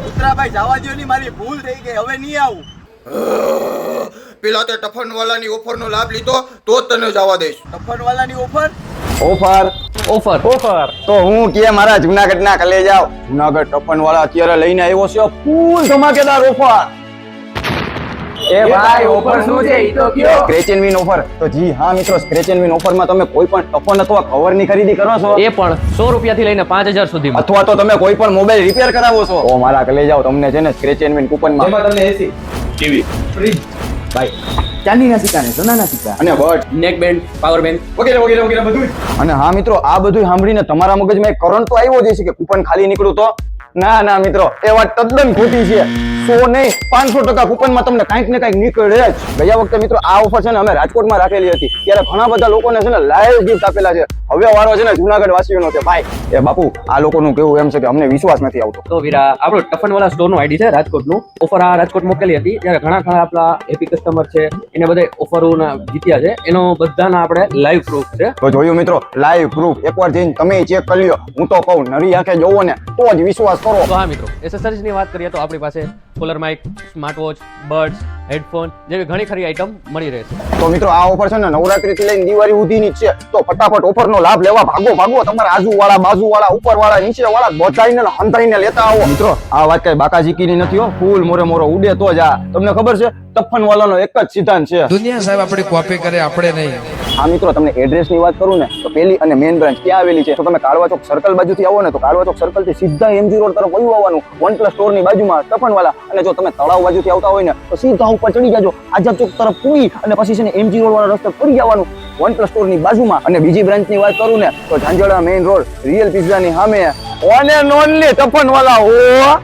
કુતરાભાઈ જવા દો ની, મારી ભૂલ થઈ ગઈ, હવે નહીં આવું. પેલા તે ટફન વાળાની ઓફર નો લાભ લીધો તો જ તને જવા દઈશ. ટફન વાળાની ઓફર? ઓફર તો હું કે મારા જુનાગઢ ના કલે જાવ. જુનાગઢ ટફન વાળા અત્યારે લઈને આવ્યો છે ફૂલ ધમાકેદાર ઓફર. એ ભાઈ ઓફર શું છે ઈ તો કયો? Scratch and win offer. તો જી હા મિત્રો, સ્ક્રેચ એન્ડ વિન ઓફર માં તમે કોઈ પણ ટફન અથવા કવર ની ખરીદી કરો છો, એ પણ 100 રૂપિયાથી લઈને 5000 સુધીમાં, અથવા તો તમે કોઈ પણ મોબાઈલ રિપેર કરાવો છો, તો મારા કલે જાવ. તમને છે ને સ્ક્રેચ એન્ડ વિન કૂપન માં તમને એસી, ટીવી, ફ્રીજ, ભાઈ ચાંદીના સિક્કા ને સોનાના સિક્કા અને બટ નેક બેન્ડ, પાવર બેન્ક, વગેરે વગેરે વગેરે બધું જ. અને હા મિત્રો, આ બધું સાંભળીને તમારા મગજમાં એક કરંટ તો આવ્યો જ હશે કે કૂપન ખાલી નીકળું તો. ના મિત્રો, એ વાત તદ્દન ખોટી છે. 100 નહીં 500% કૂપનમાં તમને કાંઈક ને કાંઈક નીકળે જ. ગયા વખતે મિત્રો આ ઓફર છે ને અમે રાજકોટમાં રાખેલી હતી, ત્યારે ઘણા બધા લોકોને છે ને લાઈવ ગિફ્ટ આપેલા છે. હવે વારો છે ને જુનાગઢ વાસીઓનો છે. ભાઈ એ બાપુ, આ લોકોનું કેવું એમ છે કે અમને વિશ્વાસ નથી આવતો. તો વીરા આપણો ટફન વાળા સ્ટોર નું આઈડી છે રાજકોટનું. ઓફર આ રાજકોટ મોકલી હતી ત્યારે ઘણા આપણા હેપી કસ્ટમર છે, એને બધે ઓફરો જીત્યા છે. એનો બધાના આપણે લાઈવ પ્રૂફ છે. તો જોયું મિત્રો, લાઈવ પ્રૂફ. એકવાર જઈને તમે ચેક કરી લ્યો. હું તો કહું નરી આંખે જોવો ને તો જ વિશ્વાસ કરો. તો હા મિત્રો, એસેસરીઝ ની વાત કરીએ તો આપણી પાસે collar mic, smart watch, buds, headphone જેવી ઘણી ખરી આઈટમ મળી રહેશે. તો મિત્રો આ ઓફર છે ને નવરાત્રી થી લઈને દિવાળી સુધીની જ છે. તો ફટાફટ ઓફર નો લાભ લેવા ભાગો. તમારા આજુવાળા, બાજુવાળા, ઉપરવાળા, નીચેવાળા બધાઈને હંતાઈને લેતા આવો. મિત્રો આ વાત કઈ બાકાજીકીની નથી હો. ફૂલ મોરે ઉડે તો જ આ. તમને ખબર છે ટફન વાળાનો એક જ સિદ્ધાંત છે, દુનિયા સાહેબ આપણી કોપી કરે, આપણે નહીં. હા મિત્રો, તમને એડ્રેસ ની વાત કરું ને તો પહેલી અને મેઇન બ્રાન્ચ ક્યાં આવેલી છે? તો તમે કાળવા ચોક સર્કલ બાજુથી આવો ને તો કાળવા ચોક સર્કલ થી સીધા એમજી રોડ તરફ વયું આવવાનું. OnePlus સ્ટોર ની બાજુમાં ટફન વાળા. અને જો તમે તળાવ બાજુથી આવતા હોય ને તો સીધા ઉપર ચડી જાજો, આઝાદ ચોક તરફ પૂરી અને પછી છે ને એમજી રોડ વાળા રસ્તે ફરી જવાનું OnePlus સ્ટોર ની બાજુમાં. અને બીજી બ્રાન્ચ ની વાત કરું ને તો Jhanjhda main road real pizza ની સામે ઓન એન્ડ ઓનલી ટફન વાળા.